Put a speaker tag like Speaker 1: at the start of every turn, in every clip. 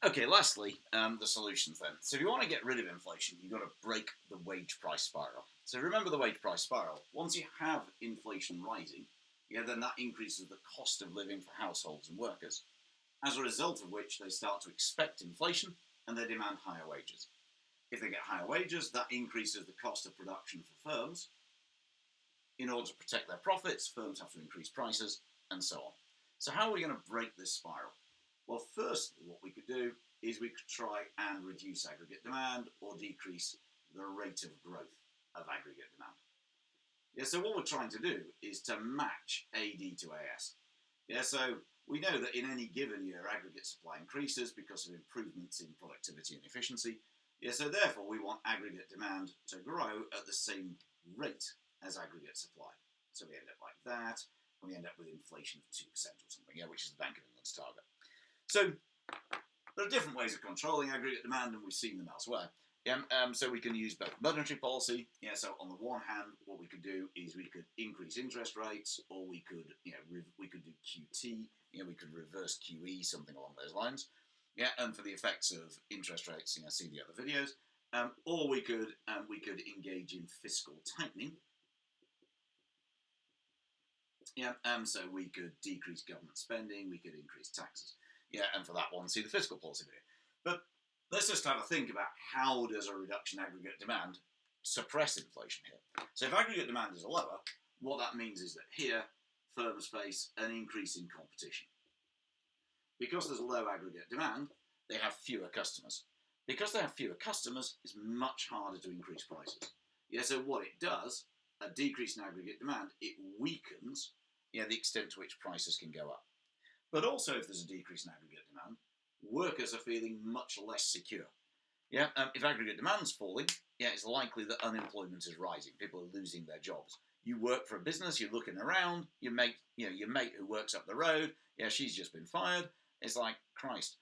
Speaker 1: Okay, lastly, the solutions then. So if you want to get rid of inflation, you've got to break the wage price spiral. So remember the wage price spiral. Once you have inflation rising, then that increases the cost of living for households and workers, as a result of which they start to expect inflation and they demand higher wages. If they get higher wages, that increases the cost of production for firms. In order to protect their profits, firms have to increase prices, and so on. So how are we going to break this spiral? Well, firstly, what we could do is we could try and reduce aggregate demand or decrease the rate of growth of aggregate demand. So what we're trying to do is to match AD to AS. So we know that in any given year, aggregate supply increases because of improvements in productivity and efficiency. So therefore, we want aggregate demand to grow at the same rate as aggregate supply. So we end up like that, and we end up with inflation of 2% or something, which is the Bank of England's target. So there are different ways of controlling aggregate demand, and we've seen them elsewhere. So we can use both monetary policy. So on the one hand, what we could do is we could increase interest rates, or we could, we could do QT. We could reverse QE, something along those lines. And for the effects of interest rates, see the other videos. Or we could engage in fiscal tightening. So we could decrease government spending, we could increase taxes. And for that one, see the fiscal policy video. But let's just have a think about how does a reduction in aggregate demand suppress inflation here. So if aggregate demand is lower, what that means is that here, firms face an increase in competition. Because there's low aggregate demand, they have fewer customers. Because they have fewer customers, it's much harder to increase prices. So what it does, a decrease in aggregate demand, it weakens the extent to which prices can go up. But also, if there's a decrease in aggregate demand, workers are feeling much less secure. If aggregate demand's falling, it's likely that unemployment is rising. People are losing their jobs. You work for a business, you're looking around, your mate who works up the road, she's just been fired. It's like, Christ,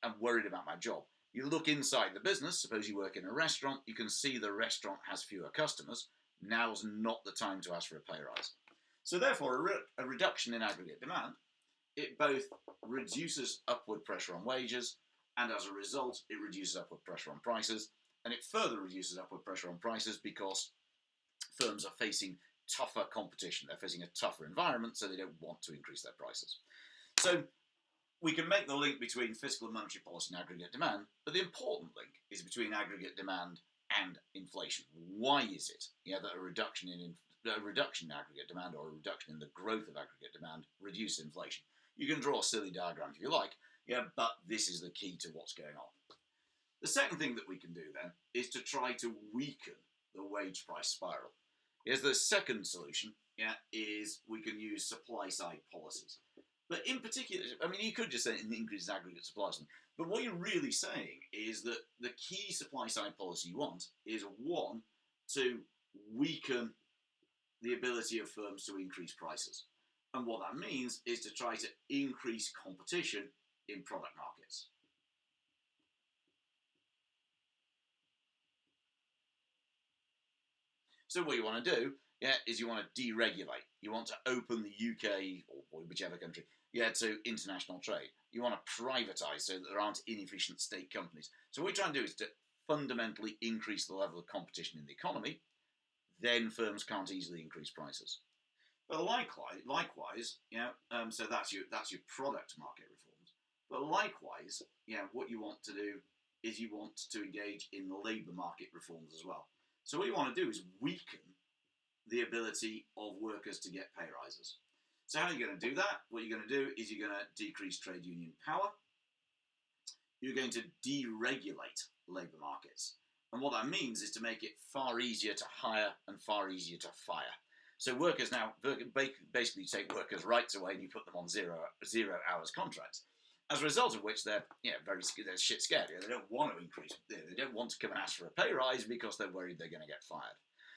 Speaker 1: I'm worried about my job. You look inside the business, suppose you work in a restaurant, you can see the restaurant has fewer customers. Now's not the time to ask for a pay rise. So therefore, a reduction in aggregate demand, it both reduces upward pressure on wages, and as a result, it reduces upward pressure on prices, and it further reduces upward pressure on prices because firms are facing tougher competition. They're facing a tougher environment, so they don't want to increase their prices. So we can make the link between fiscal and monetary policy and aggregate demand, but the important link is between aggregate demand and inflation. Why is it that a reduction in aggregate demand or a reduction in the growth of aggregate demand reduces inflation? You can draw a silly diagram if you like, but this is the key to what's going on. The second thing that we can do then is to try to weaken the wage price spiral. The second solution is we can use supply side policies. But in particular, you could just say it increases aggregate supply. But what you're really saying is that the key supply side policy you want is, one, to weaken the ability of firms to increase prices. And what that means is to try to increase competition in product markets. So what you want to do is you want to deregulate. You want to open the UK, or whichever country, to international trade. You want to privatise so that there aren't inefficient state companies. So what we're trying to do is to fundamentally increase the level of competition in the economy. Then firms can't easily increase prices. But likewise, so that's your product market reforms. But likewise, what you want to do is you want to engage in labour market reforms as well. So what you want to do is weaken the ability of workers to get pay rises. So how are you going to do that? What you're going to do is you're going to decrease trade union power. You're going to deregulate labour markets. And what that means is to make it far easier to hire and far easier to fire. So workers now basically take workers' rights away and you put them on zero hours contracts. As a result of which they're they're shit scared. They don't want to increase. They don't want to come and ask for a pay rise because they're worried they're going to get fired.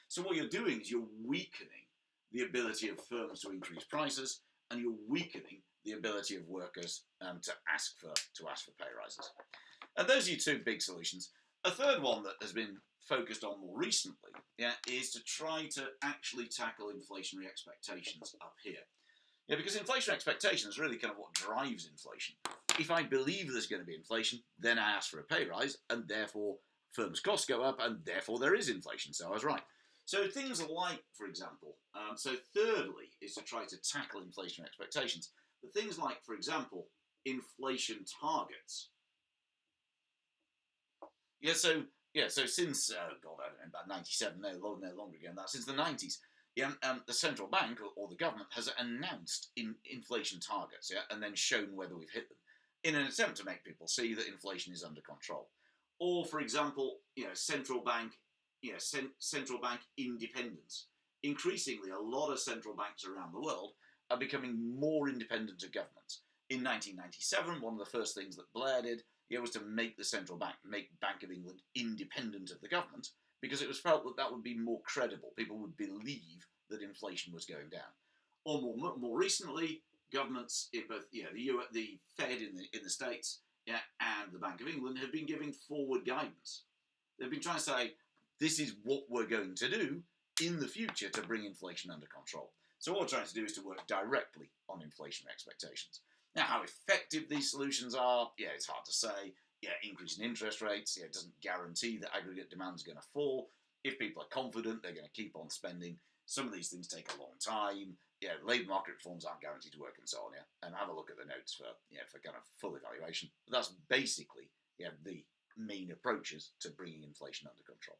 Speaker 1: So what you're doing is you're weakening the ability of firms to increase prices, and you're weakening the ability of workers to ask for pay rises. And those are your two big solutions. A third one that has been focused on more recently is to try to actually tackle inflationary expectations up here. Yeah, because inflation expectation is really kind of what drives inflation. If I believe there's going to be inflation, then I ask for a pay rise, and therefore firms' costs go up, and therefore there is inflation. So I was right. So things like, for example, thirdly is to try to tackle inflation expectations. But things like, for example, inflation targets. So since I don't know, about 97, no longer ago than that, since the 90s, the central bank or the government has announced inflation targets, and then shown whether we've hit them, in an attempt to make people see that inflation is under control. Or, for example, central bank independence. Increasingly, a lot of central banks around the world are becoming more independent of governments. In 1997, one of the first things that Blair did was to make the central bank, make Bank of England independent of the government, because it was felt that that would be more credible. People would believe that inflation was going down. Or more recently, governments in both the Fed in the States and the Bank of England have been giving forward guidance. They've been trying to say, this is what we're going to do in the future to bring inflation under control. So what we're trying to do is to work directly on inflation expectations. Now, how effective these solutions are, it's hard to say. Increase in interest rates, it doesn't guarantee that aggregate demand is going to fall. If people are confident, they're going to keep on spending. Some of these things take a long time. Labour market reforms aren't guaranteed to work and so on. And have a look at the notes for kind of full evaluation. But that's basically the main approaches to bringing inflation under control.